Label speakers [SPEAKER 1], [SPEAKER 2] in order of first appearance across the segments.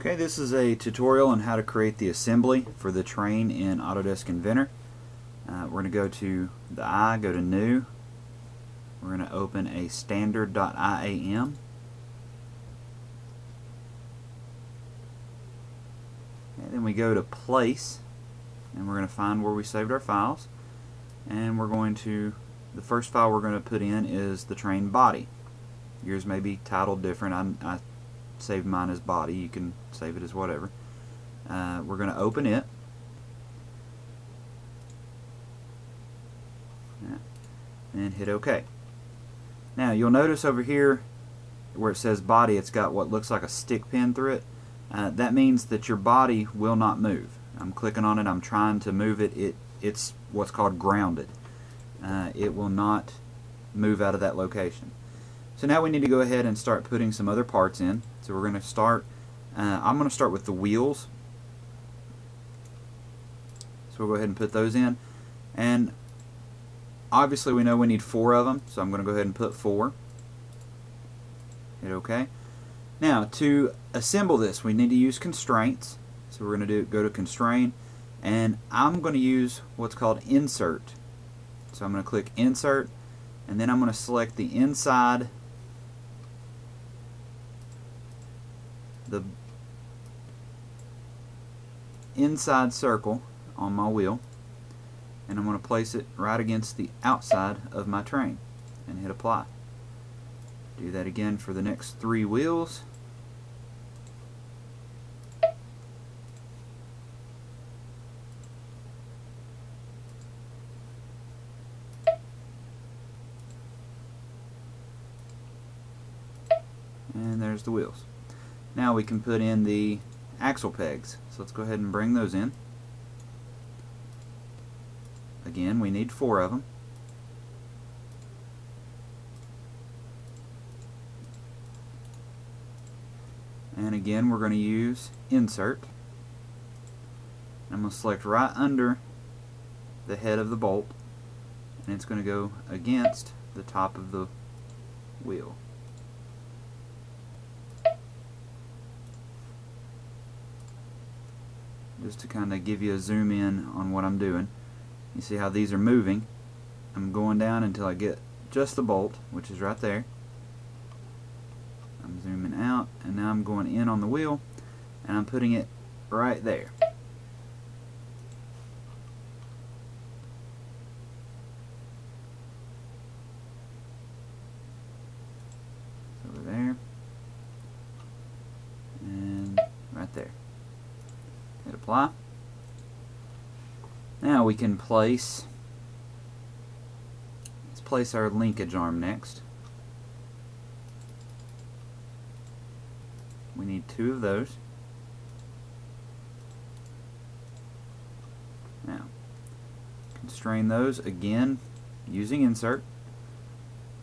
[SPEAKER 1] Okay, this is a tutorial on how to create the assembly for the train in Autodesk Inventor. We're going to go to the I, go to New. We're going to open a standard.iam. And then we go to Place, and we're going to find where we saved our files. And we're going to, the first file we're going to put in is the train body. Yours may be titled different. I saved mine as body. You can save it as whatever. We're going to open it. And hit OK. Now you'll notice over here where it says body, it's got what looks like a stick pin through it. That means that your body will not move. I'm clicking on it, I'm trying to move it. It's what's called grounded. It will not move out of that location. So now we need to go ahead and start putting some other parts in. So we're going to start, I'm going to start with the wheels. So we'll go ahead and put those in. And obviously we know we need 4 of them, so I'm going to go ahead and put 4. Hit OK. Now to assemble this we need to use constraints. So we're going to go to constrain, and I'm going to use what's called insert. So I'm going to click insert, and then I'm going to select the inside, the inside circle on my wheel, and I'm going to place it right against the outside of my train and hit apply. Do that again for the next 3 wheels. And there's the wheels. Now we can put in the axle pegs. So let's go ahead and bring those in. Again, we need 4 of them. And again, we're going to use insert. I'm going to select right under the head of the bolt, and it's going to go against the top of the wheel. Just to kind of give you a zoom in on what I'm doing. You see how these are moving. I'm going down until I get just the bolt, which is right there. I'm zooming out, and now I'm going in on the wheel, and I'm putting it right there. Over there, and right there. Hit apply. Now we can place, let's place our linkage arm next. We need 2 of those. Now, constrain those again using insert.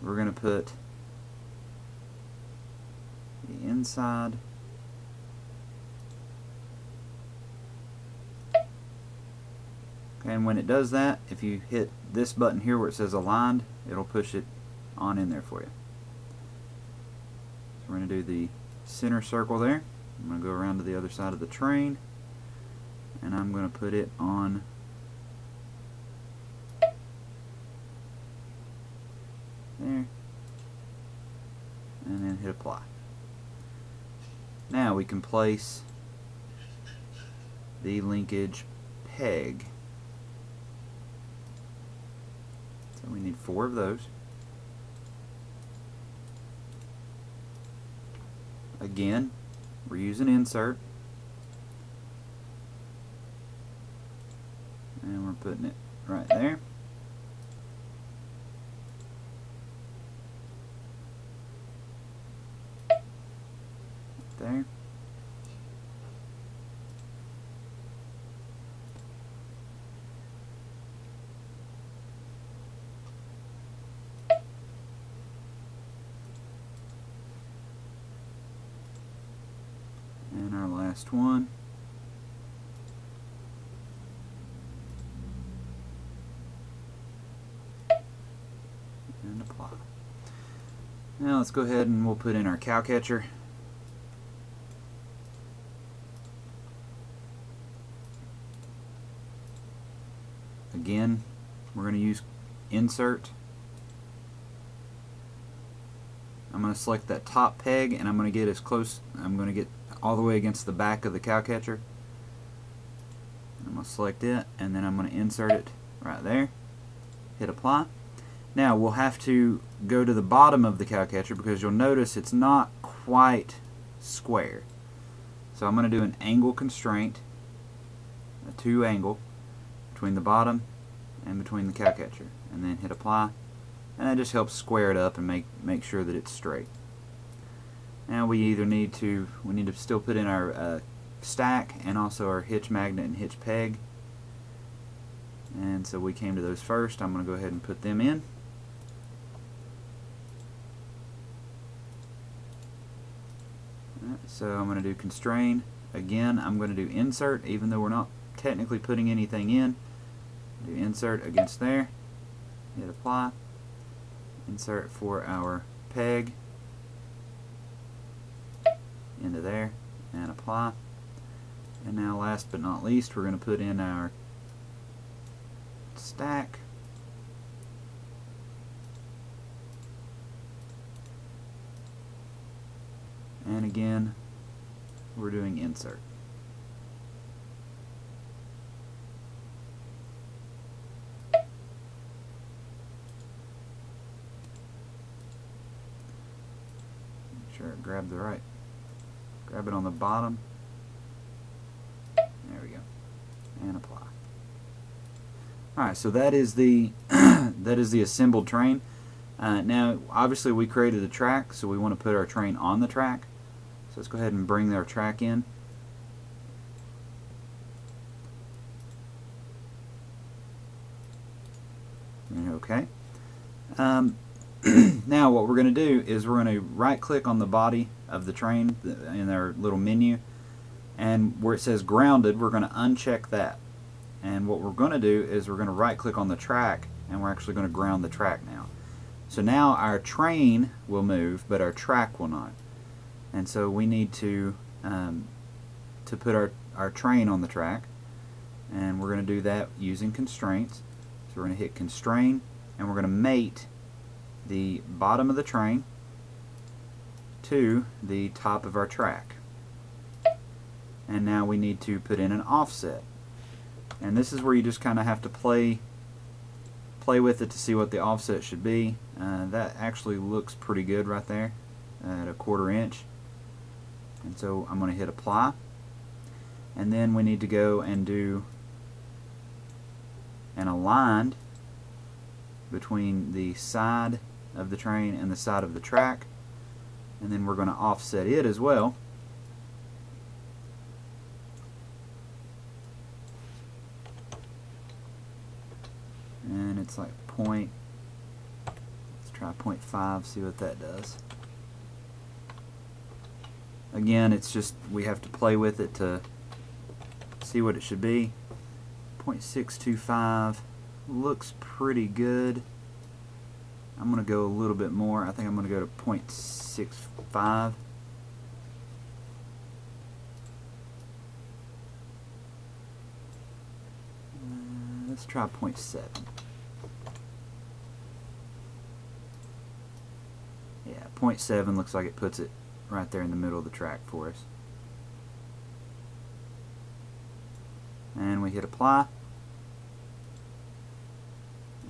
[SPEAKER 1] We're going to put the inside and when it does that, if you hit this button here where it says aligned, it'll push it on in there for you. So we're going to do the center circle there. I'm going to go around to the other side of the train, and I'm going to put it on there, and then hit apply. Now we can place the linkage peg. So we need 4 of those. Again, we're using insert, and we're putting it right there. There. And our last one. And apply. Now let's go ahead and we'll put in our cow catcher. again, we're going to use insert. I'm going to select that top peg, and I'm going to get as close, I'm going to get all the way against the back of the cow catcher. I'm going to select it, and then I'm going to insert it right there. Hit apply. Now we'll have to go to the bottom of the cow catcher because you'll notice it's not quite square. So I'm going to do an angle constraint, a 2 angle between the bottom and between the cow catcher, and then hit apply, and that just helps square it up and make sure that it's straight. Now we either need to still put in our stack and also our hitch magnet and hitch peg, and so we came to those first. I'm going to go ahead and put them in. So I'm going to do constrain. Again, I'm going to do insert, even though we're not technically putting anything in. Do insert against there, hit apply, insert for our peg into there, and apply. And now last but not least, we're going to put in our stack. And again, we're doing insert. Make sure I grab it on the bottom. There we go. And apply. Alright, so that is the that is the assembled train. Now obviously we created a track, so we want to put our train on the track. So let's go ahead and bring our track in. Okay. Now what we're going to do is we're going to right click on the body of the train in our little menu, and where it says grounded, we're going to uncheck that. And what we're going to do is we're going to right click on the track, and we're actually going to ground the track now. So now our train will move, but our track will not. And so we need to put our train on the track, and we're going to do that using constraints. So we're going to hit constrain, and we're going to mate the bottom of the train to the top of our track. And now we need to put in an offset. And this is where you just kind of have to play with it to see what the offset should be. That actually looks pretty good right there at 1/4 inch. And so I'm going to hit apply, and then we need to go and do an aligned between the side of the train and the side of the track, and then we're going to offset it as well. And it's like let's try 0.5, see what that does. Again, it's just we have to play with it to see what it should be. 0.625 looks pretty good. I'm going to go a little bit more. I think I'm going to go to 0.65. Let's try 0.7. Yeah, 0.7 looks like it puts it right there in the middle of the track for us. And we hit apply,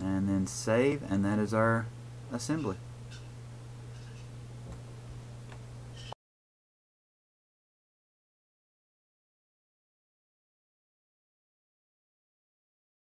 [SPEAKER 1] and then save, and that is our assembly.